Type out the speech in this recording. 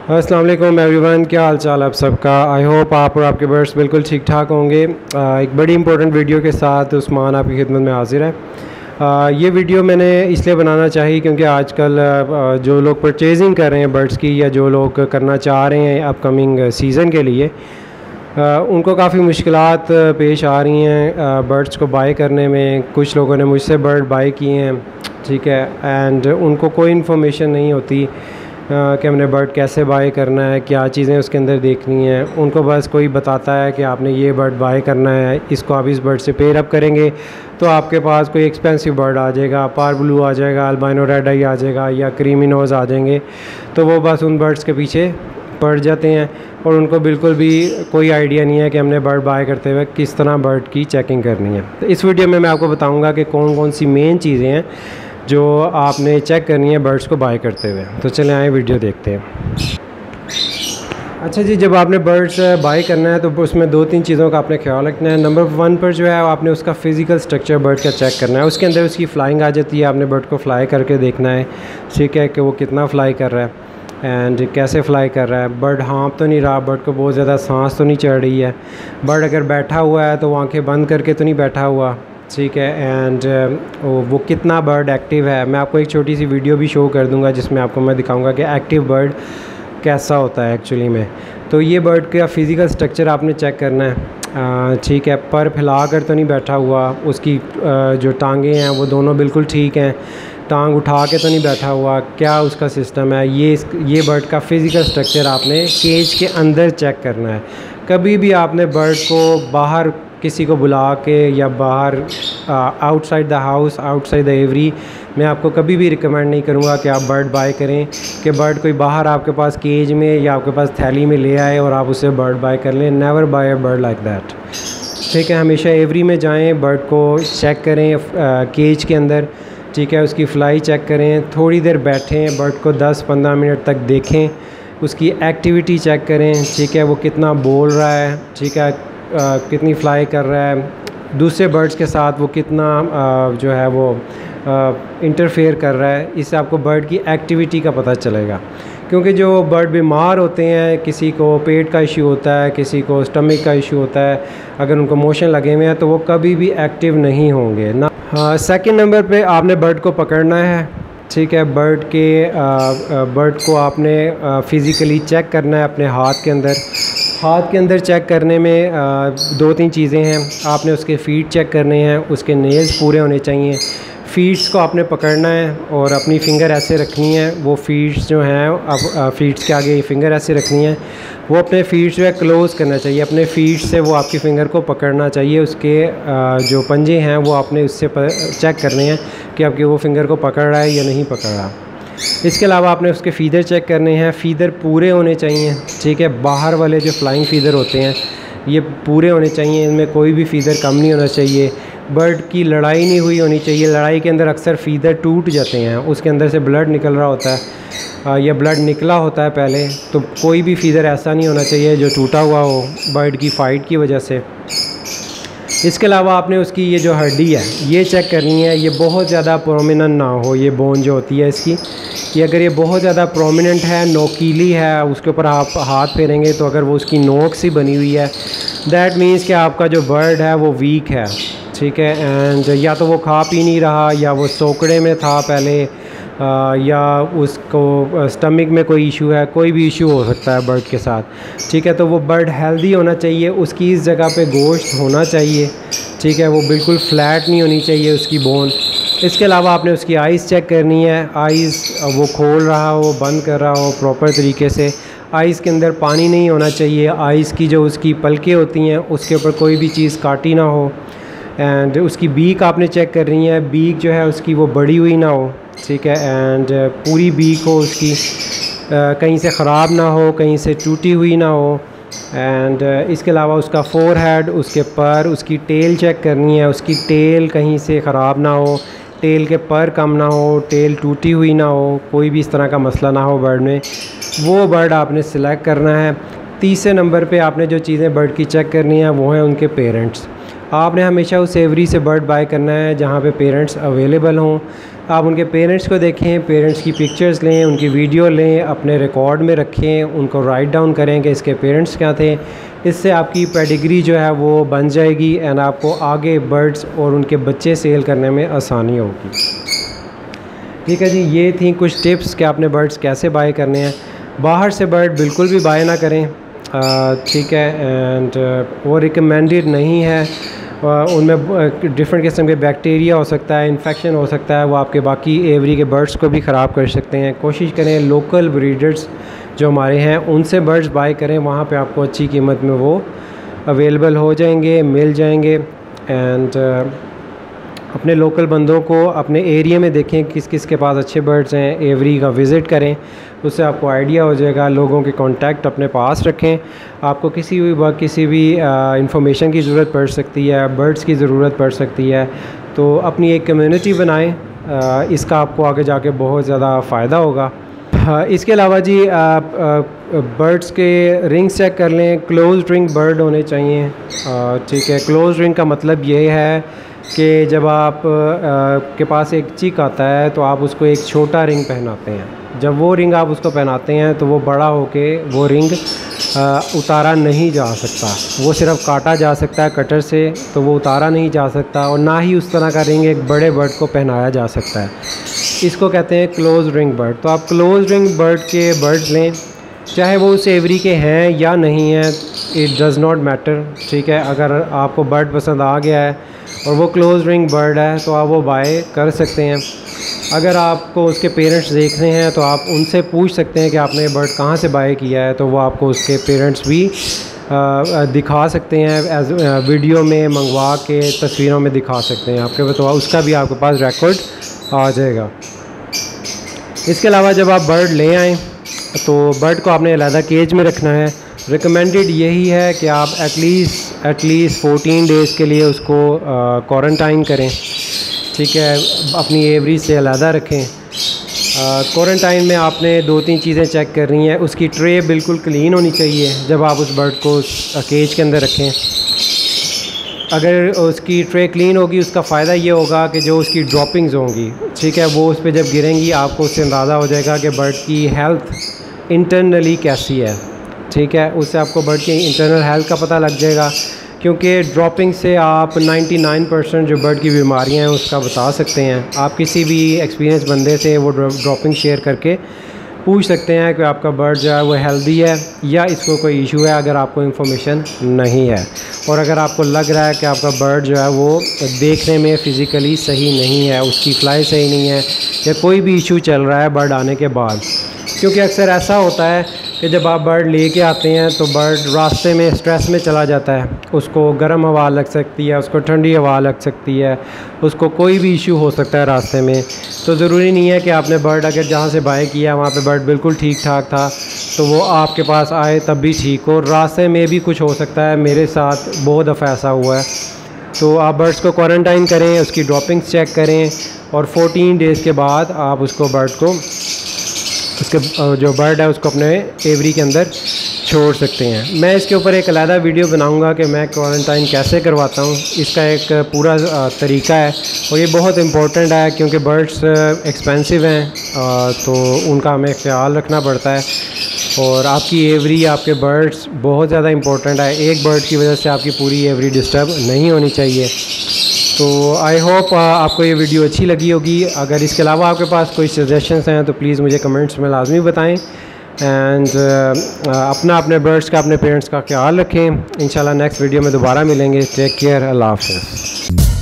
अस्सलाम वालेकुम एवरीवन, क्या हाल चाल आप सबका। आई होप आप और आपके बर्ड्स बिल्कुल ठीक ठाक होंगे। एक बड़ी इंपॉर्टेंट वीडियो के साथ उस्मान आपकी खिदमत में हाजिर है। ये वीडियो मैंने इसलिए बनाना चाहिए क्योंकि आजकल जो लोग परचेजिंग कर रहे हैं बर्ड्स की या जो लोग करना चाह रहे हैं अपकमिंग सीज़न के लिए, उनको काफ़ी मुश्किलात पेश आ रही हैं बर्ड्स को बाय करने में। कुछ लोगों ने मुझसे बर्ड बाय किए हैं, ठीक है, एंड उनको कोई इन्फॉर्मेशन नहीं होती कि हमने बर्ड कैसे बाय करना है, क्या चीज़ें उसके अंदर देखनी है। उनको बस कोई बताता है कि आपने ये बर्ड बाय करना है, इसको आप इस बर्ड से पेयर अप करेंगे तो आपके पास कोई एक्सपेंसिव बर्ड आ जाएगा, पार ब्लू आ जाएगा, अल्बाइनो रेड आई आ जाएगा या क्रीमिनोज आ जाएंगे। तो वो बस उन बर्ड्स के पीछे पड़ जाते हैं और उनको बिल्कुल भी कोई आइडिया नहीं है कि हमने बर्ड बाय करते हुए किस तरह बर्ड की चेकिंग करनी है। तो इस वीडियो में मैं आपको बताऊँगा कि कौन कौन सी मेन चीज़ें हैं जो आपने चेक करनी है बर्ड्स को बाय करते हुए। तो चले आए वीडियो देखते हैं। अच्छा जी, जब आपने बर्ड्स बाय करना है तो उसमें दो तीन चीज़ों का आपने ख्याल रखना है। नंबर 1 पर जो है आपने उसका फ़िज़िकल स्ट्रक्चर बर्ड का चेक करना है। उसके अंदर उसकी फ़्लाइंग आ जाती है, आपने बर्ड को फ़्लाई करके देखना है, ठीक है, कि वो कितना फ़्लाई कर रहा है एंड कैसे फ़्लाई कर रहा है। बर्ड हाँफ तो नहीं रहा, बर्ड को बहुत ज़्यादा सांस तो नहीं चढ़ रही है। बर्ड अगर बैठा हुआ है तो वो आँखें बंद करके तो नहीं बैठा हुआ, ठीक है, एंड वो कितना बर्ड एक्टिव है। मैं आपको एक छोटी सी वीडियो भी शो कर दूंगा जिसमें आपको मैं दिखाऊंगा कि एक्टिव बर्ड कैसा होता है एक्चुअली में। तो ये बर्ड का फ़िज़िकल स्ट्रक्चर आपने चेक करना है, ठीक है। पर फैला कर तो नहीं बैठा हुआ, उसकी जो टांगें हैं वो दोनों बिल्कुल ठीक हैं, टांग उठा के तो नहीं बैठा हुआ, क्या उसका सिस्टम है। ये बर्ड का फ़िज़िकल स्ट्रक्चर आपने केज के अंदर चेक करना है। कभी भी आपने बर्ड को बाहर किसी को बुला के या बाहर outside the house, outside the every, मैं आपको कभी भी रिकमेंड नहीं करूँगा कि आप बर्ड बाय करें कि बर्ड कोई बाहर आपके पास केज में या आपके पास थैली में ले आए और आप उससे बर्ड बाय कर लें। Never buy a bird like that, ठीक है। हमेशा एवरी में जाएं, बर्ड को चेक करें केज के अंदर, ठीक है, उसकी फ़्लाई चेक करें, थोड़ी देर बैठें, बर्ड को 10-15 मिनट तक देखें, उसकी एक्टिविटी चेक करें, ठीक है, वो कितना बोल रहा है, ठीक है, कितनी फ़्लाई कर रहा है, दूसरे बर्ड्स के साथ वो कितना जो है वो इंटरफेयर कर रहा है। इससे आपको बर्ड की एक्टिविटी का पता चलेगा। क्योंकि जो बर्ड बीमार होते हैं, किसी को पेट का इशू होता है, किसी को स्टमक का इशू होता है, अगर उनको मोशन लगे हुए हैं तो वो कभी भी एक्टिव नहीं होंगे ना। सेकंड नंबर पे आपने बर्ड को पकड़ना है, ठीक है। बर्ड को आपने फ़िज़िकली चेक करना है अपने हाथ के अंदर। हाथ के अंदर चेक करने में 2-3 चीज़ें हैं। आपने उसके फीट चेक करने हैं, उसके नेल्स पूरे होने चाहिए। फीट्स को आपने पकड़ना है और अपनी फ़िंगर ऐसे रखनी है। वो फीट्स जो हैं, अब फीट्स के आगे फिंगर ऐसे रखनी है। वो अपने फीट्स जो है क्लोज़ करना चाहिए, अपने फीट से वो आपकी फ़िंगर को पकड़ना चाहिए। उसके जो पंजे हैं वो आपने उससे चेक करने हैं कि आपकी वो फ़िंगर को पकड़ रहा है या नहीं पकड़ रहा। इसके अलावा आपने उसके फ़ीदर चेक करने हैं, फ़ीदर पूरे होने चाहिए, ठीक है। बाहर वाले जो फ्लाइंग फ़ीदर होते हैं ये पूरे होने चाहिए, इनमें कोई भी फ़ीदर कम नहीं होना चाहिए। बर्ड की लड़ाई नहीं हुई होनी चाहिए। लड़ाई के अंदर अक्सर फ़ीदर टूट जाते हैं, उसके अंदर से ब्लड निकल रहा होता है या ब्लड निकला होता है पहले, तो कोई भी फ़ीदर ऐसा नहीं होना चाहिए जो टूटा हुआ हो बर्ड की फ़ाइट की वजह से। इसके अलावा आपने उसकी ये जो हड्डी है ये चेक करनी है, ये बहुत ज़्यादा प्रोमिनेंट ना हो। ये बोन जो होती है इसकी, कि अगर ये बहुत ज़्यादा प्रोमिनेंट है, नोकीली है, उसके ऊपर आप हाथ फेरेंगे तो अगर वो उसकी नोक सी बनी हुई है, दैट मीन्स कि आपका जो बर्ड है वो वीक है, ठीक है। एंड या तो वो खा पी नहीं रहा, या वो सोकड़े में था पहले, या उसको स्टमक में कोई इशू है, कोई भी इशू हो सकता है बर्ड के साथ, ठीक है। तो वो बर्ड हेल्दी होना चाहिए, उसकी इस जगह पे गोश्त होना चाहिए, ठीक है, वो बिल्कुल फ्लैट नहीं होनी चाहिए उसकी बोन। इसके अलावा आपने उसकी आइज़ चेक करनी है। आइज़ वो खोल रहा हो, बंद कर रहा हो प्रॉपर तरीके से। आइज़ के अंदर पानी नहीं होना चाहिए। आइज़ की जो उसकी पलकें होती हैं उसके ऊपर कोई भी चीज़ काटी ना हो। एंड उसकी बीक आपने चेक करनी है, बीक जो है उसकी वो बड़ी हुई ना हो, ठीक है, एंड पूरी बीक हो उसकी, कहीं से ख़राब ना हो, कहीं से टूटी हुई ना हो। एंड इसके अलावा उसका फ़ोरहेड, उसके पर, उसकी टेल चेक करनी है, उसकी टेल कहीं से ख़राब ना हो, टेल के पर कम ना हो, टेल टूटी हुई ना हो, कोई भी इस तरह का मसला ना हो बर्ड में। वो बर्ड आपने सिलेक्ट करना है। तीसरे नंबर पे आपने जो चीज़ें बर्ड की चेक करनी है वो हैं उनके पेरेंट्स। आपने हमेशा उस एवरी से बर्ड बाय करना है जहाँ पे पेरेंट्स अवेलेबल हों। आप उनके पेरेंट्स को देखें, पेरेंट्स की पिक्चर्स लें, उनकी वीडियो लें, अपने रिकॉर्ड में रखें, उनको राइट डाउन करें कि इसके पेरेंट्स क्या थे। इससे आपकी पेडिग्री जो है वो बन जाएगी एंड आपको आगे बर्ड्स और उनके बच्चे सेल करने में आसानी होगी। ठीक है जी, ये थी कुछ टिप्स कि आपने बर्ड्स कैसे बाय करने हैं। बाहर से बर्ड बिल्कुल भी बाय ना करें, ठीक है, एंड वो रिकमेंडेड नहीं है। उनमें डिफरेंट किस्म के बैक्टीरिया हो सकता है, इन्फेक्शन हो सकता है, वो आपके बाकी एवरी के बर्ड्स को भी ख़राब कर सकते हैं। कोशिश करें लोकल ब्रीडर्स जो हमारे हैं उनसे बर्ड्स बाय करें, वहाँ पे आपको अच्छी कीमत में वो अवेलेबल हो जाएंगे, मिल जाएंगे। एंड अपने लोकल बंदों को अपने एरिया में देखें किस किस के पास अच्छे बर्ड्स हैं, एवरी का विज़िट करें, उससे आपको आइडिया हो जाएगा। लोगों के कांटेक्ट अपने पास रखें। आपको किसी भी इंफॉर्मेशन की ज़रूरत पड़ सकती है, बर्ड्स की ज़रूरत पड़ सकती है, तो अपनी एक कम्युनिटी बनाएं। इसका आपको आगे जाके बहुत ज़्यादा फ़ायदा होगा। इसके अलावा जी बर्ड्स के रिंग्स चेक कर लें। क्लोज रिंग बर्ड होने चाहिए, ठीक है। क्लोज रिंग का मतलब ये है कि जब आप के पास एक चिक आता है तो आप उसको एक छोटा रिंग पहनाते हैं। जब वो रिंग आप उसको पहनाते हैं तो वो बड़ा होके वो रिंग उतारा नहीं जा सकता, वो सिर्फ काटा जा सकता है कटर से, तो वो उतारा नहीं जा सकता। और ना ही उस तरह का रिंग एक बड़े बर्ड को पहनाया जा सकता है। इसको कहते हैं क्लोज रिंग बर्ड। तो आप क्लोज रिंग बर्ड के बर्ड्स लें, चाहे वो उस एवरी के हैं या नहीं हैं, इट डज़ नॉट मैटर, ठीक है। अगर आपको बर्ड पसंद आ गया है और वो क्लोज रिंग बर्ड है तो आप वो बाय कर सकते हैं। अगर आपको उसके पेरेंट्स देखने हैं तो आप उनसे पूछ सकते हैं कि आपने ये बर्ड कहाँ से बाय किया है, तो वो आपको उसके पेरेंट्स भी दिखा सकते हैं, एज वीडियो में मंगवा के तस्वीरों में दिखा सकते हैं आपके, तो उसका भी आपके पास रिकॉर्ड आ जाएगा। इसके अलावा जब आप बर्ड ले आएँ तो बर्ड को आपने अलग केज में रखना है। रिकमेंडेड यही है कि आप एटलीस्ट 14 डेज़ के लिए उसको क्वारंटाइन करें, ठीक है, अपनी एवरी से अलहदा रखें। क्वारंटाइन में आपने 2-3 चीज़ें चेक करनी है। उसकी ट्रे बिल्कुल क्लीन होनी चाहिए जब आप उस बर्ड को केज के अंदर रखें। अगर उसकी ट्रे क्लीन होगी उसका फ़ायदा ये होगा कि जो उसकी ड्रॉपिंग्स होंगी, ठीक है, वो उस पर जब गिरेंगी आपको उससे अंदाज़ा हो जाएगा कि बर्ड की हेल्थ इंटरनली कैसी है, ठीक है। उससे आपको बर्ड की इंटरनल हेल्थ का पता लग जाएगा, क्योंकि ड्रॉपिंग से आप 99% जो बर्ड की बीमारियां हैं उसका बता सकते हैं। आप किसी भी एक्सपीरियंस बंदे से वो ड्रॉपिंग शेयर करके पूछ सकते हैं कि आपका बर्ड जो है वो हेल्दी है या इसको कोई इशू है, अगर आपको इन्फॉर्मेशन नहीं है। और अगर आपको लग रहा है कि आपका बर्ड जो है वो देखने में फ़िज़िकली सही नहीं है, उसकी फ्लाई सही नहीं है, या कोई भी इशू चल रहा है बर्ड आने के बाद, क्योंकि अक्सर ऐसा होता है कि जब आप बर्ड लेके आते हैं तो बर्ड रास्ते में स्ट्रेस में चला जाता है, उसको गर्म हवा लग सकती है, उसको ठंडी हवा लग सकती है, उसको कोई भी इशू हो सकता है रास्ते में। तो ज़रूरी नहीं है कि आपने बर्ड अगर जहाँ से बाय किया वहाँ पे बर्ड बिल्कुल ठीक ठाक था तो वो आपके पास आए तब भी ठीक हो, रास्ते में भी कुछ हो सकता है। मेरे साथ बहुत दफ़ा ऐसा हुआ है। तो आप बर्ड्स को क्वारंटाइन करें, उसकी ड्रॉपिंग्स चेक करें और 14 डेज़ के बाद आप उसको बर्ड को, उसके जो बर्ड है उसको अपने एवरी के अंदर छोड़ सकते हैं। मैं इसके ऊपर एक अलग वीडियो बनाऊंगा कि मैं क्वारंटाइन कैसे करवाता हूं। इसका एक पूरा तरीका है और ये बहुत इम्पोर्टेंट है क्योंकि बर्ड्स एक्सपेंसिव हैं, तो उनका हमें ख्याल रखना पड़ता है। और आपकी एवरी, आपके बर्ड्स बहुत ज़्यादा इम्पोर्टेंट है। एक बर्ड की वजह से आपकी पूरी एवरी डिस्टर्ब नहीं होनी चाहिए। तो आई होप आपको ये वीडियो अच्छी लगी होगी। अगर इसके अलावा आपके पास कोई सजेशंस हैं तो प्लीज़ मुझे कमेंट्स में लाजमी बताएं। एंड अपने बर्ड्स का, अपने पेरेंट्स का ख्याल रखें। इंशाल्लाह नेक्स्ट वीडियो में दोबारा मिलेंगे। टेक केयर, अल्लाह हाफ़िज़।